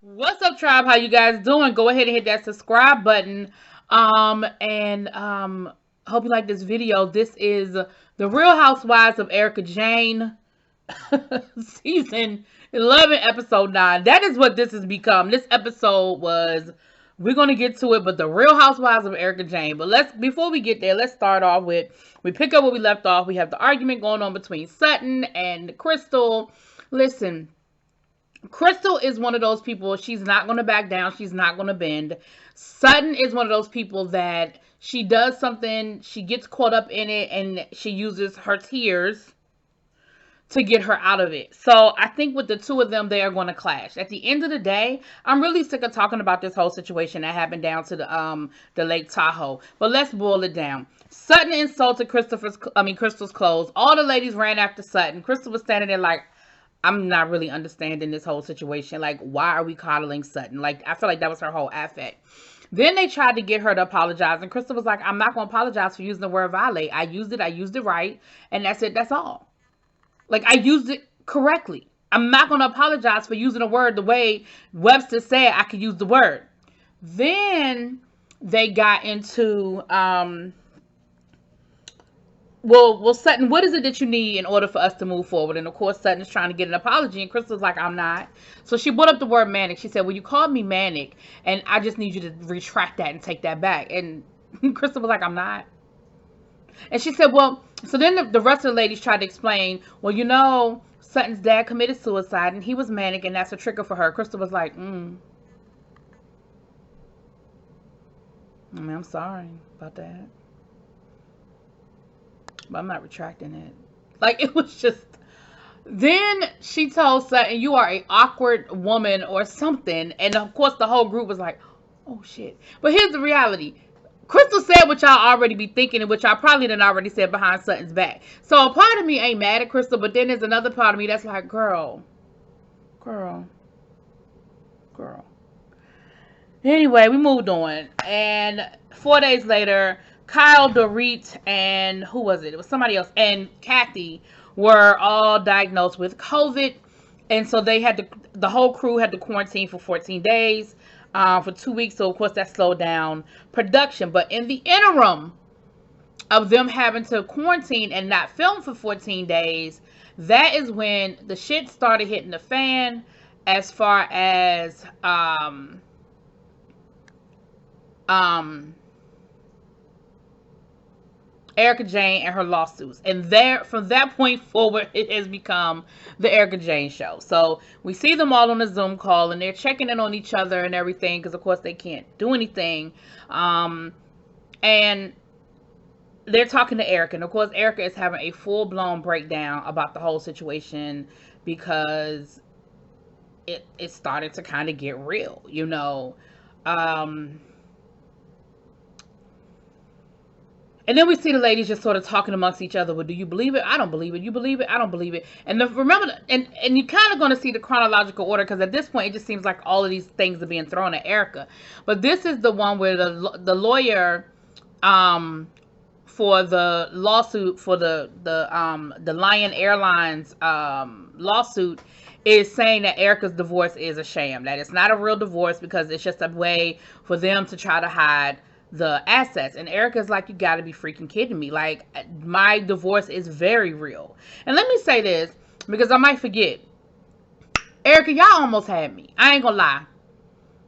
What's up, tribe? How you guys doing? Go ahead and hit that subscribe button. And hope you like this video. This is the Real Housewives of Erica Jane, season 11, episode 9. That is what this has become. This episode was. We're gonna get to it, but the Real Housewives of Erica Jane. But before we get there, let's start off with we pick up where we left off. We have the argument going on between Sutton and Crystal. Listen. Crystal is one of those people, she's not going to back down. She's not going to bend. Sutton is one of those people that she does something, she gets caught up in it, and she uses her tears to get her out of it. So I think with the two of them, they are going to clash. At the end of the day, I'm really sick of talking about this whole situation that happened down to the Lake Tahoe. But let's boil it down. Sutton insulted Crystal's clothes. All the ladies ran after Sutton. Crystal was standing there like, I'm not really understanding this whole situation. Like, why are we coddling Sutton? Like, I feel like that was her whole affect. Then they tried to get her to apologize, and Crystal was like, I'm not going to apologize for using the word violate. I used it right, and that's it, that's all. Like, I used it correctly. I'm not going to apologize for using a word the way Webster said I could use the word. Then they got into, well, Sutton, what is it that you need in order for us to move forward? And of course, Sutton is trying to get an apology, and Crystal's like, I'm not. So she brought up the word manic. She said, well, you called me manic, and I just need you to retract that and take that back. And Crystal was like, I'm not. And she said, well, so then the rest of the ladies tried to explain, well, Sutton's dad committed suicide, and he was manic, and that's a trigger for her. Crystal was like, I mean, I'm sorry about that, but I'm not retracting it. Like, it was just. Then she told Sutton, you are an awkward woman or something. And of course, the whole group was like, oh shit. But here's the reality. Crystal said what y'all already be thinking and what y'all probably done already said behind Sutton's back. So a part of me ain't mad at Crystal, but then there's another part of me that's like, girl. Anyway, we moved on. And 4 days later, Kyle, Dorit, and who was it? It was somebody else. And Kathy were all diagnosed with COVID. And so the whole crew had to quarantine for 14 days, for 2 weeks. So, of course, that slowed down production. But in the interim of them having to quarantine and not film for 14 days, that is when the shit started hitting the fan as far as Erica Jane and her lawsuits. And from that point forward, it has become the Erica Jane show. So we see them all on a Zoom call, and they're checking in on each other and everything, because of course they can't do anything. And they're talking to Erica, and of course Erica is having a full-blown breakdown about the whole situation, because it started to kind of get real, And then we see the ladies just sort of talking amongst each other. Well, do you believe it? I don't believe it. You believe it? I don't believe it. And remember, and you're kind of going to see the chronological order, because at this point, it just seems like all of these things are being thrown at Erica. But this is the one where the lawyer for the lawsuit for the Lion Airlines lawsuit is saying that Erica's divorce is a sham. That it's not a real divorce, because it's just a way for them to try to hide the assets. And Erica's like, you gotta be freaking kidding me. Like, my divorce is very real. And let me say this, because I might forget. Erica, y'all almost had me. I ain't gonna lie.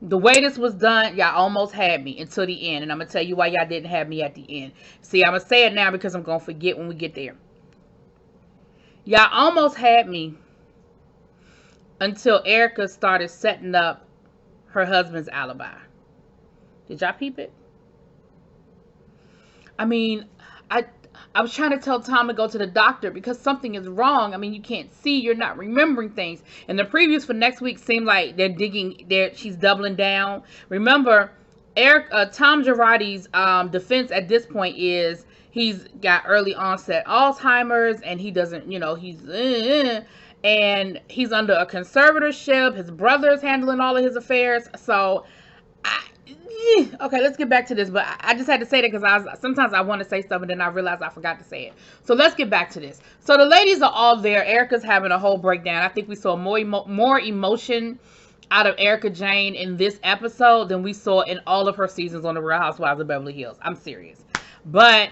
The way this was done, y'all almost had me until the end. And I'm gonna tell you why y'all didn't have me at the end. See, I'm gonna say it now because I'm gonna forget when we get there. Y'all almost had me until Erica started setting up her husband's alibi. Did y'all peep it? I mean, I was trying to tell Tom to go to the doctor because something is wrong. I mean, you can't see, you're not remembering things. And the previews for next week seem like they're digging, she's doubling down. Remember, Tom Girardi's defense at this point is he's got early onset Alzheimer's, and he doesn't, and he's under a conservatorship. His brother is handling all of his affairs. So okay, let's get back to this, but I just had to say that because sometimes I want to say something and then I realize I forgot to say it. So let's get back to this. So the ladies are all there. Erica's having a whole breakdown. I think we saw more emotion out of Erica Jane in this episode than we saw in all of her seasons on the Real Housewives of Beverly Hills. I'm serious. But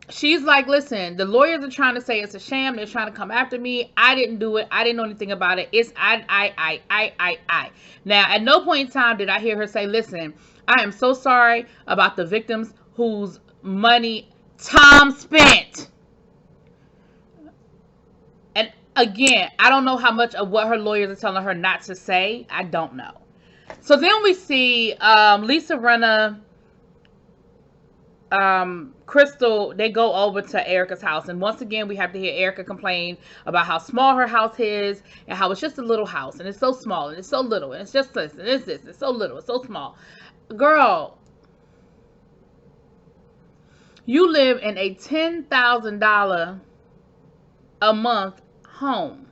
she's like, listen, the lawyers are trying to say it's a sham. They're trying to come after me. I didn't do it. I didn't know anything about it. It's I. Now, at no point in time did I hear her say, listen, I am so sorry about the victims whose money Tom spent. And again, I don't know how much of what her lawyers are telling her not to say. I don't know. So then we see Lisa Rinna, Crystal, they go over to Erica's house, and once again we have to hear Erica complain about how small her house is and how it's just a little house and it's so small and it's so little and it's just this and it's this, it's so little, it's so small. Girl, you live in a $10,000 a month home.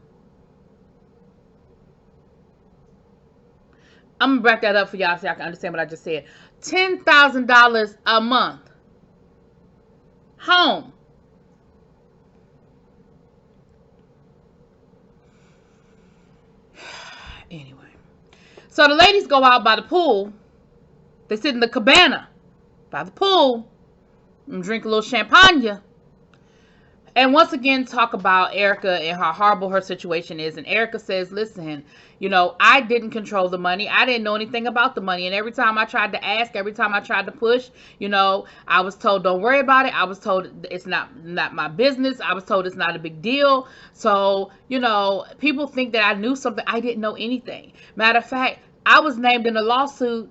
I'm gonna back that up for y'all so y'all can understand what I just said. $10,000 a month home. Anyway, so the ladies go out by the pool. They sit in the cabana by the pool and drink a little champagne. And once again, talk about Erica and how horrible her situation is. And Erica says, listen, you know, I didn't control the money. I didn't know anything about the money. And every time I tried to ask, every time I tried to push, you know, I was told, don't worry about it. I was told it's not my business. I was told it's not a big deal. So, you know, people think that I knew something. I didn't know anything. Matter of fact, I was named in a lawsuit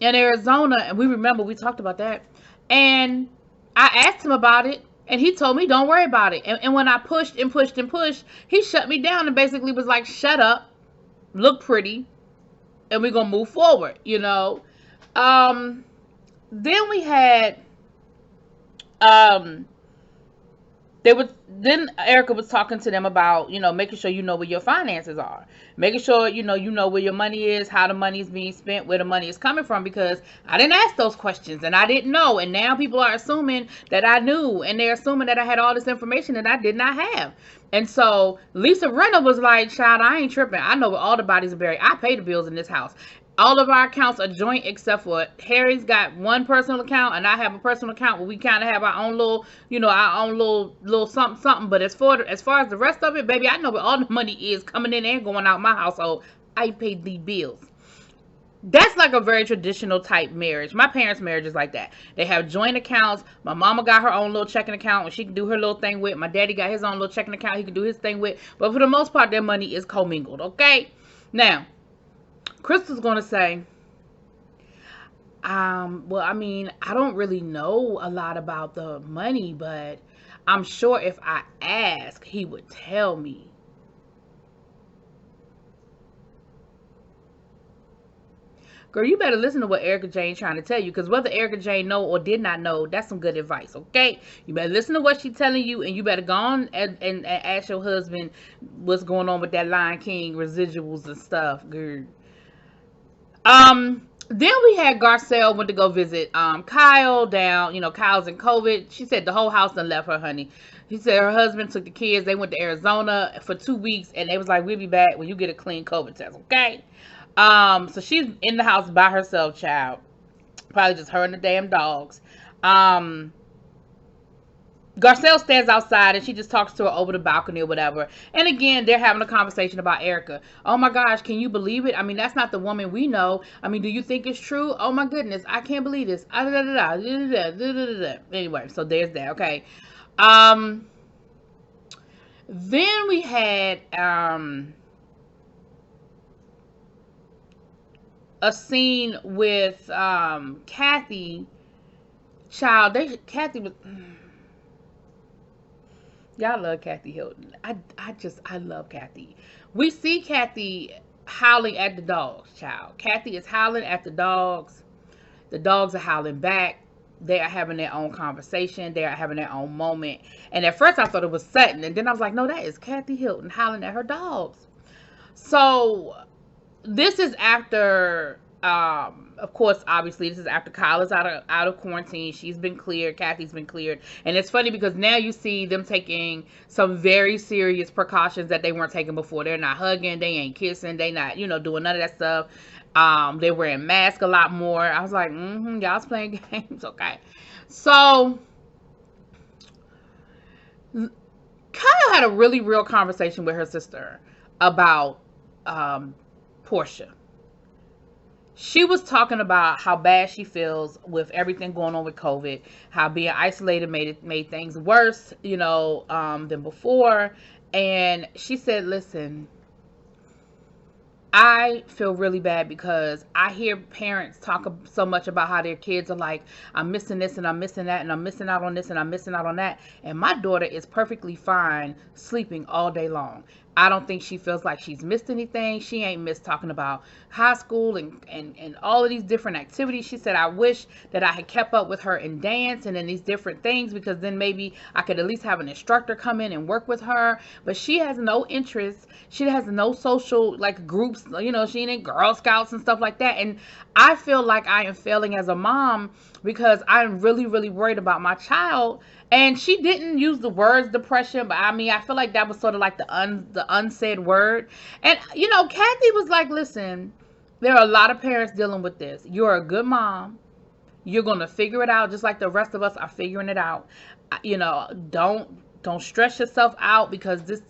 in Arizona. And we talked about that. And I asked him about it. And he told me, don't worry about it. And when I pushed and pushed and pushed, he shut me down and basically was like, shut up, look pretty, and we're going to move forward, you know. Then we had, then Erica was talking to them about, you know, making sure you know where your finances are. Making sure, you know where your money is, how the money is being spent, where the money is coming from, because I didn't ask those questions and I didn't know. And now people are assuming that I knew, and they're assuming that I had all this information that I did not have. And so Lisa Rinna was like, child, I ain't tripping. I know where all the bodies are buried. I pay the bills in this house. All of our accounts are joint except for Harry's got one personal account and I have a personal account where we kind of have our own little, you know, our own little something. But as far as the rest of it, baby, I know where all the money is coming in and going out my household. I pay the bills. That's like a very traditional type marriage. My parents' marriage is like that. They have joint accounts. My mama got her own little checking account where she can do her little thing with. My daddy got his own little checking account he can do his thing with. But for the most part, their money is commingled, okay? Now, Crystal's going to say, well, I mean, I don't really know a lot about the money, but I'm sure if I ask, he would tell me. Girl, you better listen to what Erica Jane's trying to tell you, because whether Erica Jane know or did not know, that's some good advice, okay? You better listen to what she's telling you, and you better go on and ask your husband what's going on with that Lion King residuals and stuff, girl. Then we had Garcelle went to go visit Kyle down. You know, Kyle's in COVID. She said the whole house done left her, honey. She said her husband took the kids. They went to Arizona for 2 weeks, and they was like, we'll be back when you get a clean COVID test, okay? So she's in the house by herself, child. Probably just her and the damn dogs. Garcelle stands outside and she just talks to her over the balcony or whatever. And again, they're having a conversation about Erica. Oh my gosh, can you believe it? I mean, that's not the woman we know. I mean, do you think it's true? Oh my goodness, I can't believe this. Anyway, so there's that, okay. Then we had a scene with Kathy. Kathy was... Y'all love Kathy Hilton. I love Kathy. We see Kathy howling at the dogs, child. Kathy is howling at the dogs. The dogs are howling back. They are having their own conversation. They are having their own moment. And at first I thought it was Sutton. And then I was like, no, that is Kathy Hilton howling at her dogs. So this is after Of course, obviously, this is after Kyle is out of quarantine. She's been cleared. Kathy's been cleared, and it's funny because now you see them taking some very serious precautions that they weren't taking before. They're not hugging, they ain't kissing, they not doing none of that stuff. They're wearing masks a lot more. I was like, y'all's playing games, okay? So Kyle had a really real conversation with her sister about Portia. She was talking about how bad she feels with everything going on with COVID, how being isolated made things worse, than before. And she said, listen, I feel really bad because I hear parents talk so much about how their kids are like, I'm missing this and I'm missing that and I'm missing out on this and I'm missing out on that. And my daughter is perfectly fine sleeping all day long. I don't think she feels like she's missed anything. She ain't missed talking about high school and all of these different activities. She said, I wish that I had kept up with her in dance and in these different things, because then maybe I could at least have an instructor come in and work with her. But she has no interest. She has no social groups. She ain't in Girl Scouts and stuff like that. And I feel like I am failing as a mom because I'm really, really worried about my child. And she didn't use the words depression, but I feel like that was sort of like the unsaid word. And, Kathy was like, listen, there are a lot of parents dealing with this. You're a good mom. You're going to figure it out just like the rest of us are figuring it out. Don't stress yourself out because this,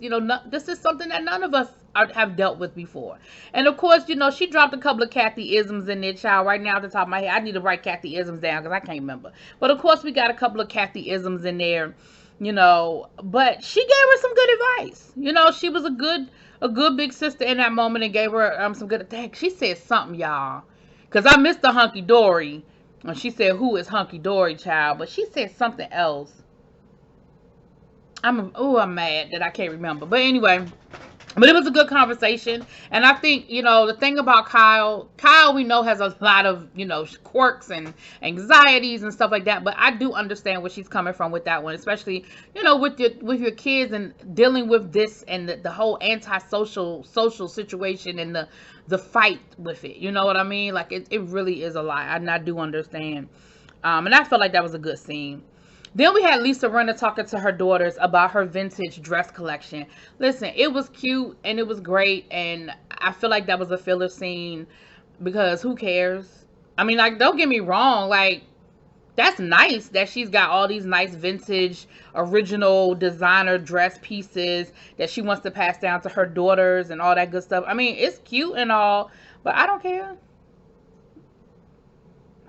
this is something that none of us have dealt with before. And of course, she dropped a couple of Kathy isms in there, child. Right now, at the top of my head, I need to write Kathy isms down because I can't remember. But of course, we got a couple of Kathy isms in there, But she gave her some good advice. She was a good big sister in that moment and gave her some good. Dang, she said something, y'all, because I missed the hunky dory. And she said, "Who is hunky dory, child?" But she said something else. I'm mad that I can't remember. But anyway. But it was a good conversation. And I think, the thing about Kyle we know has a lot of, quirks and anxieties and stuff like that. But I do understand where she's coming from with that one, especially, with your kids and dealing with this and the whole social situation and the fight with it. You know what I mean? Like it really is a lot. And I do understand. And I felt like that was a good scene. Then we had Lisa Rinna talking to her daughters about her vintage dress collection. Listen, it was cute and it was great. And I feel like that was a filler scene because who cares? Don't get me wrong. That's nice that she's got all these nice vintage, original designer dress pieces that she wants to pass down to her daughters and all that good stuff. It's cute and all, but I don't care.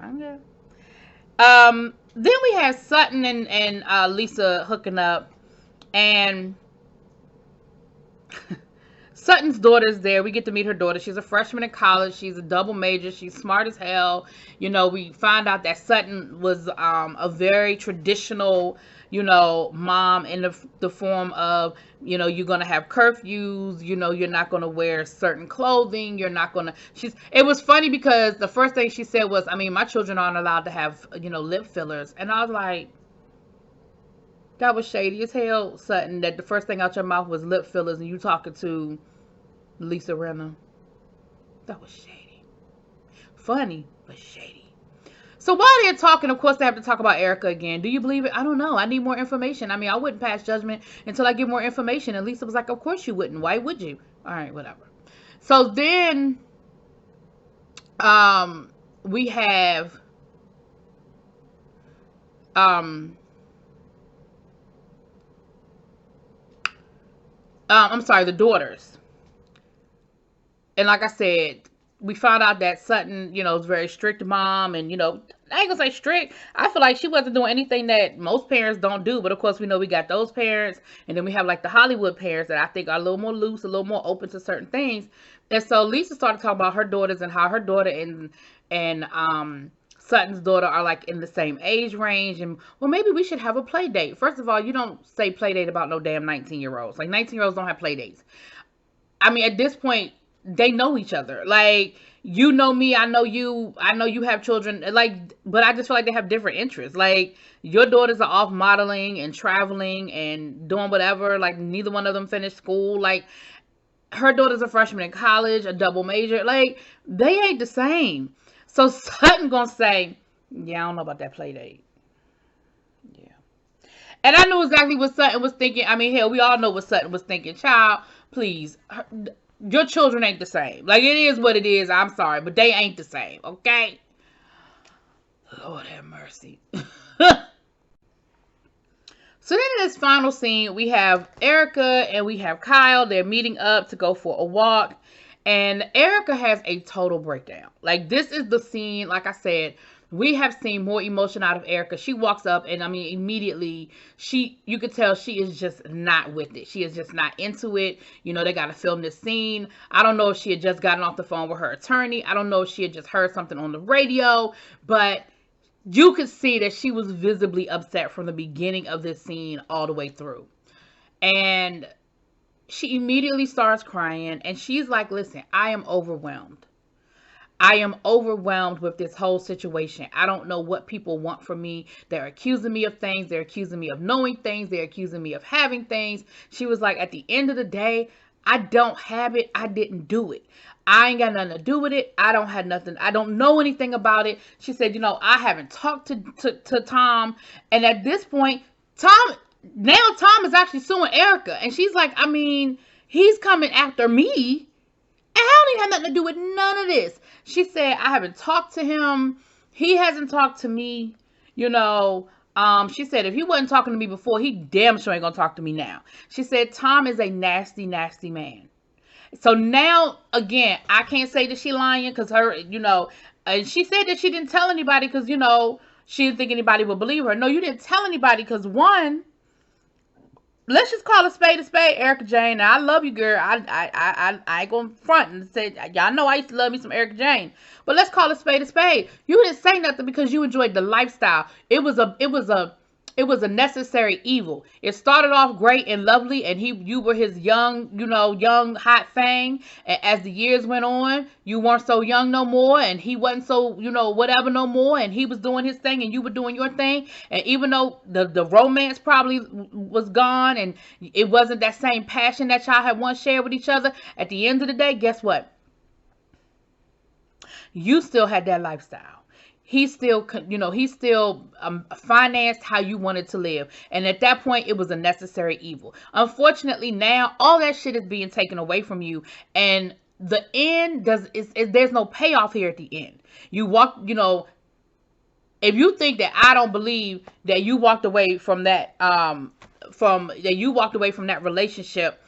I don't care. Then we had Sutton and Lisa hooking up, and Sutton's daughter's there. We get to meet her daughter. She's a freshman in college. She's a double major. She's smart as hell. We find out that Sutton was a very traditional, mom in the form of, you're going to have curfews, you're not going to wear certain clothing. You're not going to, it was funny because the first thing she said was, my children aren't allowed to have, lip fillers. And I was like, that was shady as hell, Sutton, that the first thing out your mouth was lip fillers and you talking to Lisa Rinna. That was shady. Funny, but shady. So while they're talking, of course, they have to talk about Erica again. Do you believe it? I don't know. I need more information. I wouldn't pass judgment until I get more information. And Lisa was like, of course you wouldn't. Why would you? All right, whatever. So then we have the daughters. And like I said, we found out that Sutton, is a very strict mom. And, I ain't gonna say strict. I feel like she wasn't doing anything that most parents don't do. But of course, we know we got those parents. And then we have the Hollywood parents that I think are a little more loose, a little more open to certain things. And so Lisa started talking about her daughters and how her daughter and Sutton's daughter are in the same age range. And well, maybe we should have a play date. First of all, you don't say play date about no damn 19-year-olds. 19-year-olds don't have play dates. At this point, they know each other. You know me, I know you have children. But I just feel like they have different interests. Your daughters are off modeling and traveling and doing whatever. Neither one of them finished school. her daughter's a freshman in college, a double major. Like, they ain't the same. So Sutton gonna say, yeah, I don't know about that play date. Yeah. And I knew exactly what Sutton was thinking. I mean, hell, we all know what Sutton was thinking. Child, please. Your children ain't the same. Like, it is what it is. I'm sorry, but they ain't the same, okay? Lord have mercy. So then in this final scene, we have Erica and we have Kyle. They're meeting up to go for a walk. And Erica has a total breakdown. Like, this is the scene, like I said, we have seen more emotion out of Erica. She walks up and, I mean, immediately, you could tell she is just not with it. She is just not into it. You know, they got to film this scene. I don't know if she had just gotten off the phone with her attorney. I don't know if she had just heard something on the radio. But you could see that she was visibly upset from the beginning of this scene all the way through. And she immediately starts crying. And she's like, listen, I am overwhelmed. I am overwhelmed with this whole situation. I don't know what people want from me. They're accusing me of things. They're accusing me of knowing things. They're accusing me of having things. She was like, at the end of the day, I don't have it. I didn't do it. I ain't got nothing to do with it. I don't have nothing. I don't know anything about it. She said, you know, I haven't talked to Tom. And at this point, Tom is actually suing Erica. And she's like, I mean, he's coming after me. And I don't even have nothing to do with none of this. She said, I haven't talked to him. He hasn't talked to me. You know, she said, if he wasn't talking to me before, he damn sure ain't gonna talk to me now. She said, Tom is a nasty, nasty man. So now, again, I can't say that she lying because her, you know, and she said that she didn't tell anybody because, you know, she didn't think anybody would believe her. No, you didn't tell anybody because, one, let's just call a spade, Erica Jane. Now, I love you, girl. I ain't gonna front and say, y'all know I used to love me some Erica Jane. But let's call a spade. You didn't say nothing because you enjoyed the lifestyle. It was a necessary evil. It started off great and lovely, and you were his young hot thing. And as the years went on, you weren't so young no more, and he wasn't so, whatever no more, and he was doing his thing and you were doing your thing. And even though the romance probably was gone and it wasn't that same passion that y'all had once shared with each other, at the end of the day, guess what? You still had that lifestyle. He still financed how you wanted to live. And at that point, it was a necessary evil. Unfortunately, now, all that shit is being taken away from you. And the end, there's no payoff here at the end. You walk, if you think that I don't believe that you walked away from that, from that relationship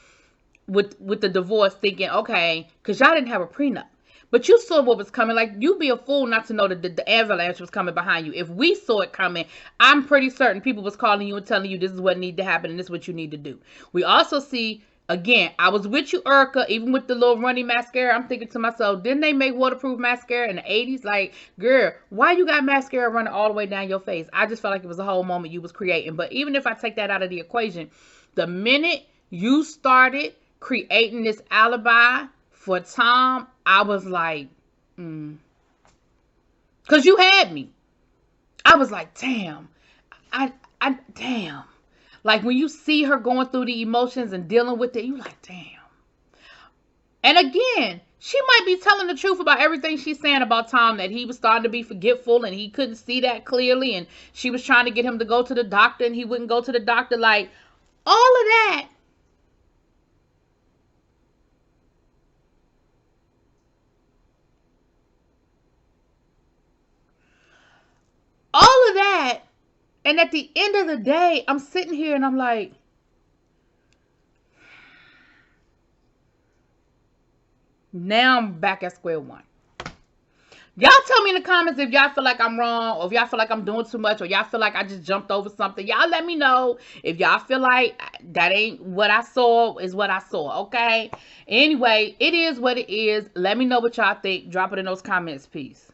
with the divorce thinking, okay, because y'all didn't have a prenup. But you saw what was coming. Like, you'd be a fool not to know that the avalanche was coming behind you. If we saw it coming, I'm pretty certain people was calling you and telling you this is what needed to happen and this is what you need to do. We also see, again, I was with you, Erica, even with the little runny mascara. I'm thinking to myself, didn't they make waterproof mascara in the 80s? Like, girl, why you got mascara running all the way down your face? I just felt like it was a whole moment you was creating. But even if I take that out of the equation, the minute you started creating this alibi for Tom, I was like, because you had me. I was like, damn. Damn. Like, when you see her going through the emotions and dealing with it, you like, damn. And again, she might be telling the truth about everything she's saying about Tom, that he was starting to be forgetful and he couldn't see that clearly. And she was trying to get him to go to the doctor and he wouldn't go to the doctor. Like, all of that. All of that, and at the end of the day, I'm sitting here and I'm like, now I'm back at square one. Y'all tell me in the comments if y'all feel like I'm wrong, or if y'all feel like I'm doing too much, or y'all feel like I just jumped over something. Y'all let me know. If y'all feel like that ain't what I saw, is what I saw, okay? Anyway, it is what it is. Let me know what y'all think. Drop it in those comments. Peace.